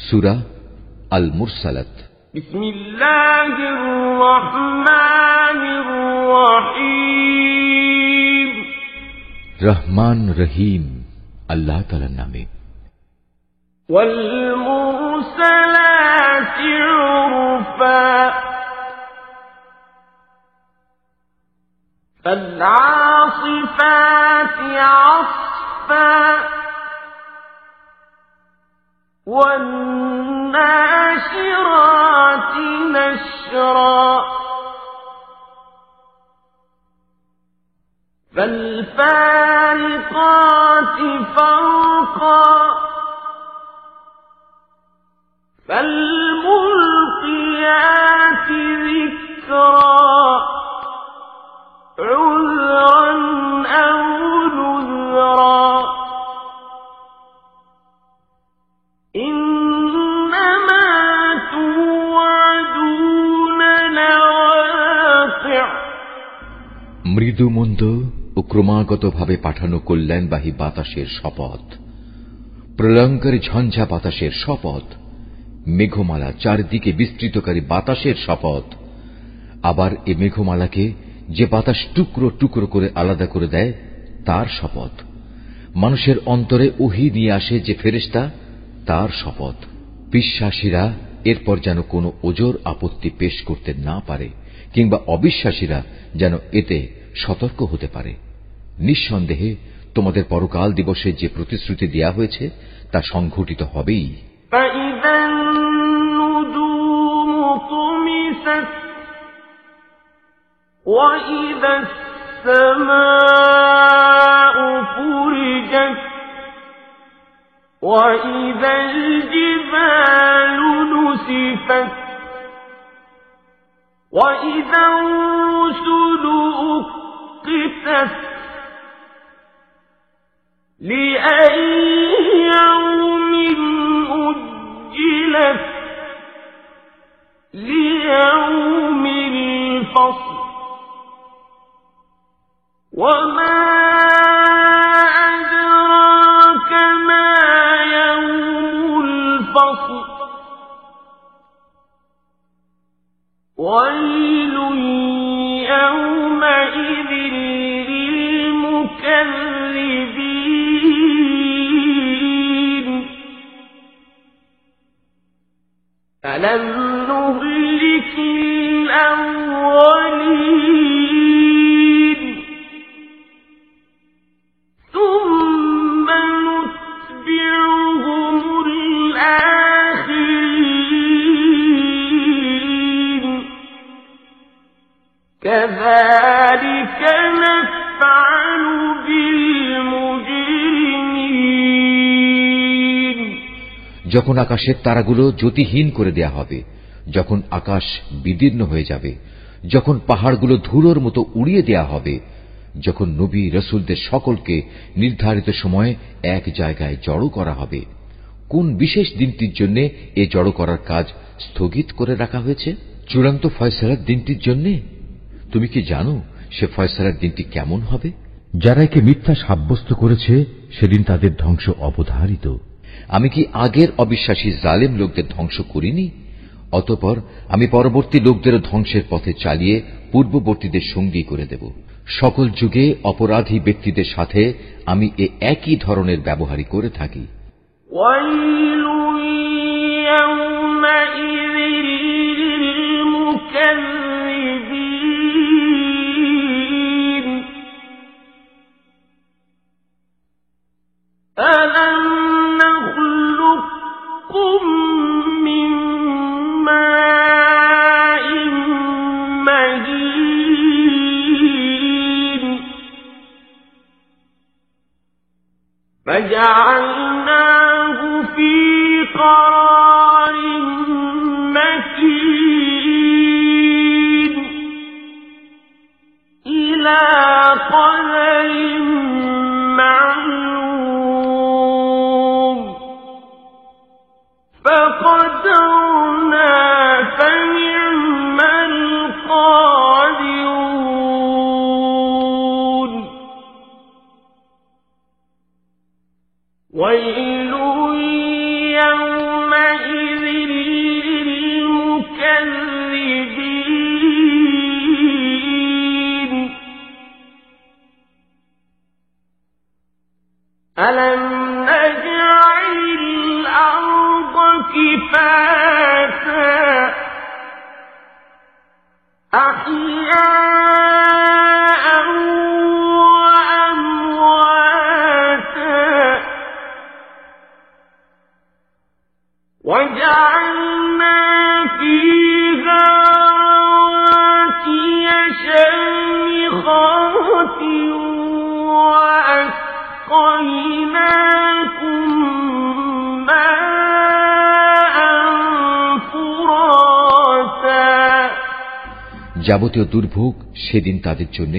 সূরা আল মুরসালাত। বিসমিল্লাহির রহমানির রহিম। রহমান রহিম আল্লাহ তাআলার নামে। ওয়াল মুরসালাতি উরফা فالعاصفات عصفا والناشرات نشرا فالفارقات فرقا فالملقيات ذكرا عذرا أو نذرا إنما توعدون لواقع। মৃদু মন্দ ও ক্রমাগতভাবে পাঠানো কল্যাণবাহী বাতাসের শপথ, প্রলয়ঙ্করী ঝঞ্ঝা বাতাসের শপথ, মেঘমালা চারদিকে বিস্তৃতকারী বাতাসের শপথ। আবার এ মেঘমালাকে যে বাতাস টুকরো টুকরো করে আলাদা করে দেয় তার শপথ। মানুষের অন্তরে ওহী নিয়ে আসে যে ফেরেশতা, তার শপথ। বিশ্বাসীরা এরপর যেন কোনো ওজর আপত্তি পেশ করতে না পারে, কিংবা অবিশ্বাসীরা যেন এতে সতর্ক হতে পারে। নিঃসন্দেহে তোমাদের পরকাল দিবসে যে প্রতিশ্রুতি দেয়া হয়েছে তা সংঘটিত হবেই। وَإِذَا السَّمَاءُ فُرِجَتْ وَإِذَا الْجِبَالُ نُسِفَتْ وَإِذَا الرُّسُلُ أُقِّتَتْ لِأَيِّ يَوْمٍ أُجِّلَتْ لِيَوْمِ الْفَصْلِ وما أدراك ما يوم الفصل ويل يومئذ للمكذبين ألم نهلك الأولين ثم نتبعهم الآخرين كذلك نفعل بالمجرمين। যখন আকাশের তারাগুলো জ্যোতিহীন করে দেয়া হবে, যখন আকাশ বিদীর্ণ হয়ে যাবে, যখন পাহাড়গুলো ধুলোর মতো উড়িয়ে দেয়া হবে, যখন নবী রসুলদের সকলকে নির্ধারিত সময়ে এক জায়গায় জড়ো করা হবে। কোন বিশেষ দিনটির জন্য এ জড়ো করার কাজ স্থগিত করে রাখা হয়েছে? চূড়ান্ত ফয়সালার দিনটির জন্য। তুমি কি জানো সে ফয়সালার দিনটি কেমন হবে? যারা একে মিথ্যা সাব্যস্ত করেছে সেদিন তাদের ধ্বংস অবধারিত। আমি কি আগের অবিশ্বাসী জালেম লোকদের ধ্বংস করিনি? অতঃপর আমি পরবর্তী লোকদেরও ধ্বংসের পথে চালিয়ে পূর্ববর্তীদের সঙ্গী করে দেব। সকল যুগে অপরাধী ব্যক্তিদের সাথে আমি এ একই ধরনের ব্যবহারই করে থাকি। أَلَمْ نَخْلُقكُّم مِّن مَّاءٍ مَّهِينٍ فَجَعَلْنَاهُ فِي قَرَارٍ مَّكِينٍ إِلَىٰ قَدَرٍ معلوم فقدرنا فنعم القادرون ويل أحياء وأمواتا وجعلنا فيها رواسي شامخات وأسقيناكم ماء فراتا যাবতীয় দুর্ভোগ সেদিন তাদের জন্য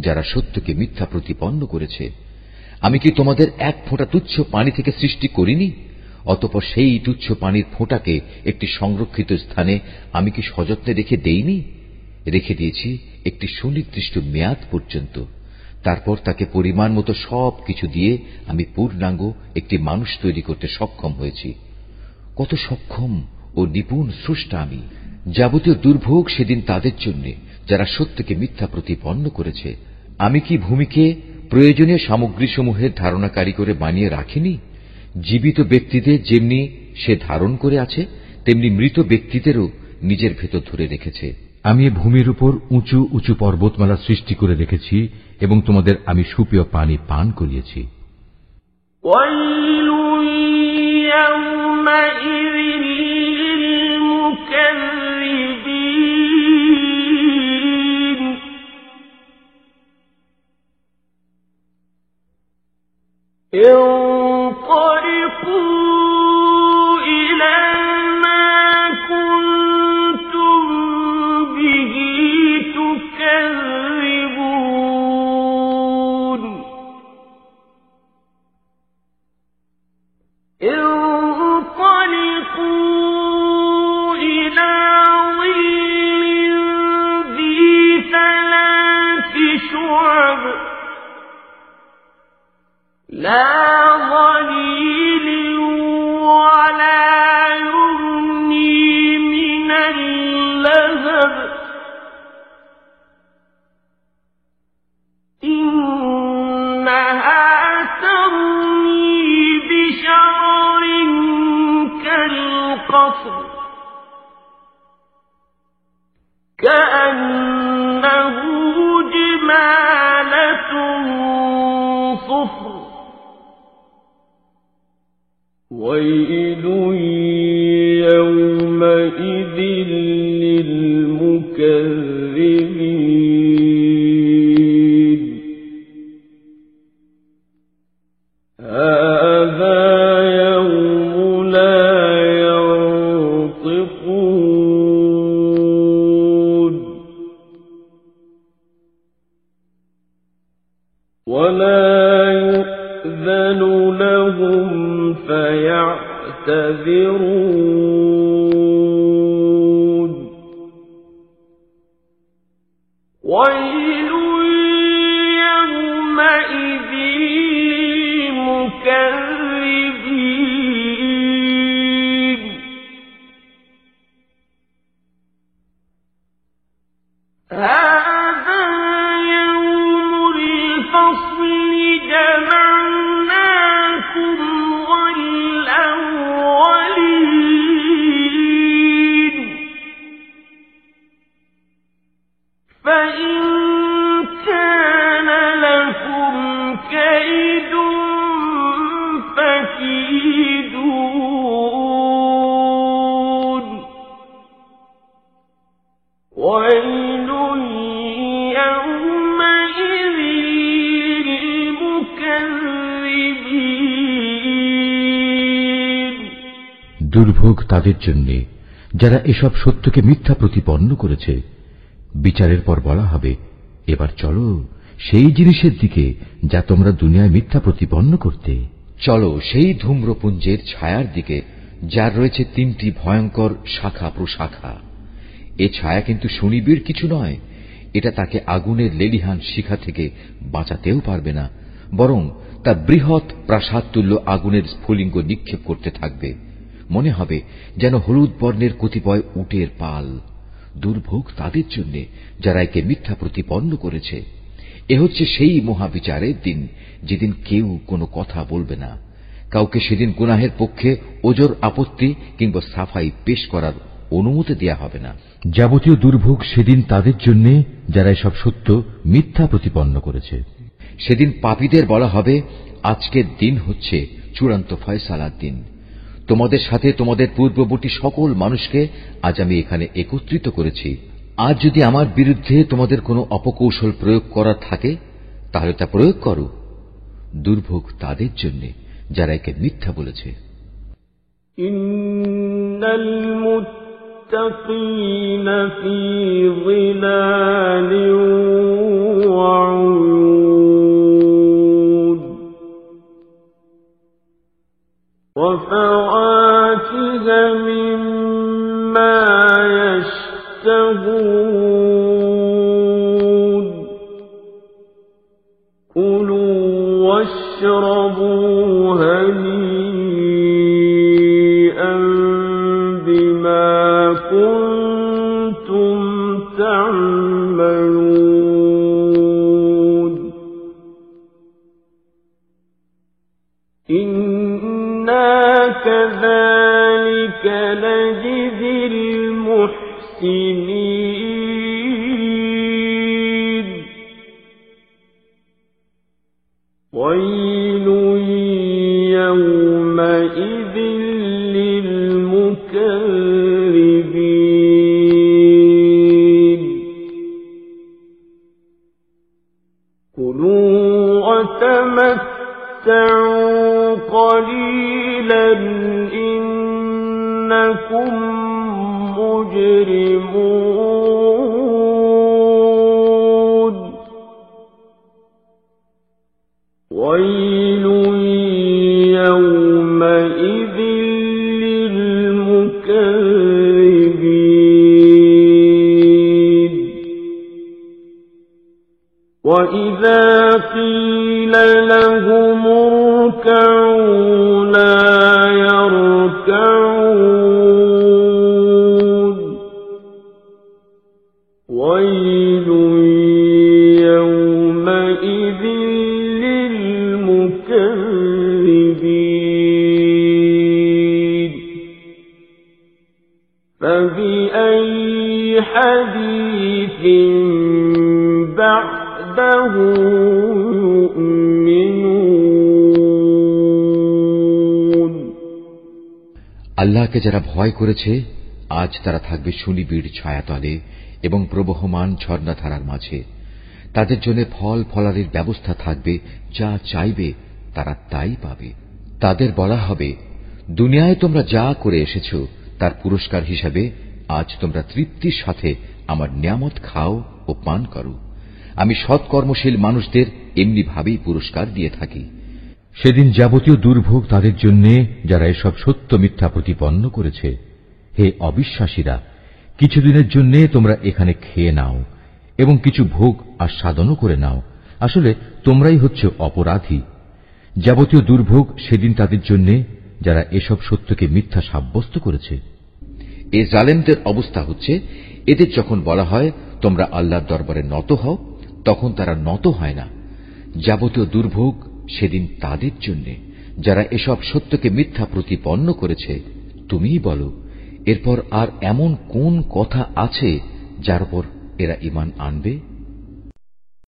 যারা সত্যকে মিথ্যা প্রতিপন্ন করেছে। আমি কি তোমাদের এক ফোঁটা তুচ্ছ পানি থেকে সৃষ্টি করিনি? অতঃপর সেই তুচ্ছ পানির ফোঁটাকে একটি সংরক্ষিত স্থানে আমি কি সযত্নে রেখে দেইনি? রেখে দিয়েছি একটি সুনির্দিষ্ট মেয়াদ পর্যন্ত। তারপর তাকে পরিমাণ মতো সব কিছু দিয়ে আমি পূর্ণাঙ্গ একটি মানুষ তৈরি করতে সক্ষম হয়েছি। কত সক্ষম ও নিপুণ স্রষ্টা আমি! যাবতীয় দুর্ভোগ সেদিন তাদের জন্য যারা সত্যকে মিথ্যা প্রতিপন্ন করেছে। আমি কি ভূমিকে প্রয়োজনীয় সামগ্রীসমূহের ধারণাকারী করে বানিয়ে রাখিনি? জীবিত ব্যক্তিদের যেমনি সে ধারণ করে আছে, তেমনি মৃত ব্যক্তিদেরও নিজের ভেতর ধরে রেখেছে। আমি এ ভূমির উপর উঁচু উঁচু পর্বতমালা সৃষ্টি করে রেখেছি এবং তোমাদের আমি সুপেয় পানি পান করিয়েছি। ويل يومئذ للمكذبين انطلقوا إلى ما كنتم به تكذبون انطلقوا إلى ظل ذي ثلاث شعب لا ظليل ولا يغني من اللهب إنها ترمي بشرر كالقصر كأنه جمالة صفر ويل يومئذ للمكذبين هذا يوم لا ينطقون ولا يؤذن لهم فيعتذرون ويل يومئذ للمكذبين هذا يوم الفصل جمعناكم والأولين فإن كان لكم كيد فكيدون ويل يومئذ للمكذبين দুর্ভোগ তাদের জন্য যারা এসব সত্যকে মিথ্যা প্রতিপন্ন করেছে। বিচারের পর বলা হবে, এবার চলো সেই জিনিসের দিকে যা তোমরা দুনিয়ায় মিথ্যা প্রতিপন্ন করতে। চলো সেই ধূম্রপুঞ্জের ছায়ার দিকে যার রয়েছে তিনটি ভয়ঙ্কর শাখা প্রশাখা। এ ছায়া কিন্তু সুনিবিড় কিছু নয়, এটা তাকে আগুনের লেলিহান শিখা থেকে বাঁচাতেও পারবে না, বরং তা বৃহৎ প্রাসাদ তুল্য আগুনের স্ফুলিঙ্গ নিক্ষেপ করতে থাকবে। মনে হবে যেন হলুদ বর্ণের কতিপয় উটের পাল। দুর্ভোগ তাদের জন্য যারা একে মিথ্যা প্রতিপন্ন করেছে। এ হচ্ছে সেই মহাবিচারের দিন যেদিন কেউ কোনো কথা বলবে না। কাউকে সেদিন গুনাহের পক্ষে ওজর আপত্তি কিংবা সাফাই পেশ করার অনুমতি দেয়া হবে না। যাবতীয় দুর্ভোগ সেদিন তাদের জন্য যারা এসব সত্য মিথ্যা প্রতিপন্ন করেছে। সেদিন পাপীদের বলা হবে, আজকের দিন হচ্ছে চূড়ান্ত ফয়সালার দিন। তোমাদের সাথে তোমাদের পূর্ববর্তী সকল মানুষকে আজ আমি এখানে একত্রিত করেছি। আজ যদি আমার বিরুদ্ধে তোমাদের কোনো অপকৌশল প্রয়োগ করার থাকে তাহলে তা প্রয়োগ করো। দুর্ভোগ তাদের জন্য যারা একে মিথ্যা বলেছে। ইন্নাল মুত্তাকিনা ফী যিলালিন ওয়া উয়ুন ওয়া ফাওয়াকিহা মিম্মা ইয়াশতাহুন কুলু ওয়াশরাবু হানিআন বিমা কুনতুম তা'মালুন ইন্না কাযালিকা নাজজিল মুহসিনিন ওয়াইলুন ইয়াওমাইযিন লিলমুকাল্লিবিন কুলু ওয়া তামাত্তাউ قليلا إنكم مجرمون ويل يومئذ للمكذبين وإذا قيل لهم اركعوا لا يركعون ويل يومئذ للمكذبين فبأي حديث بعده আল্লাহকে যারা ভয় করেছে আজ তারা থাকবে সুনিবিড় ছায়াতলে এবং প্রবহমান ঝর্ণাধারার মাঝে। তাদের জন্য ফল ফলারির ব্যবস্থা থাকবে, যা চাইবে তারা তাই পাবে। তাদের বলা হবে, দুনিয়ায় তোমরা যা করে এসেছ তার পুরস্কার হিসাবে আজ তোমরা তৃপ্তির সাথে আমার নিয়ামত খাও ও পান করো। আমি সৎকর্মশীল মানুষদের এমনি ভাবেই পুরস্কার দিয়ে থাকি। সেদিন যাবতীয় দুর্ভোগ তাদের জন্য যারা এসব সত্য মিথ্যা প্রতিপন্ন করেছে। হে অবিশ্বাসীরা, কিছুদিনের জন্য তোমরা এখানে খেয়ে নাও এবং কিছু ভোগ আস্বাদনও করে নাও। আসলে তোমরাই হচ্ছে অপরাধী। যাবতীয় দুর্ভোগ সেদিন তাদের জন্য যারা এসব সত্যকে মিথ্যা সাব্যস্ত করেছে। এ জালেমদের অবস্থা হচ্ছে, এদের যখন বলা হয় তোমরা আল্লাহর দরবারে নত হও, তখন তারা নত হয় না। যাবতীয় দুর্ভোগ সেদিন তাদের জন্য যারা এসব সত্যকে মিথ্যা প্রতিপন্ন করেছে। তুমিই বলো, এরপর আর এমন কোন কথা আছে যার উপর এরা ঈমান আনবে?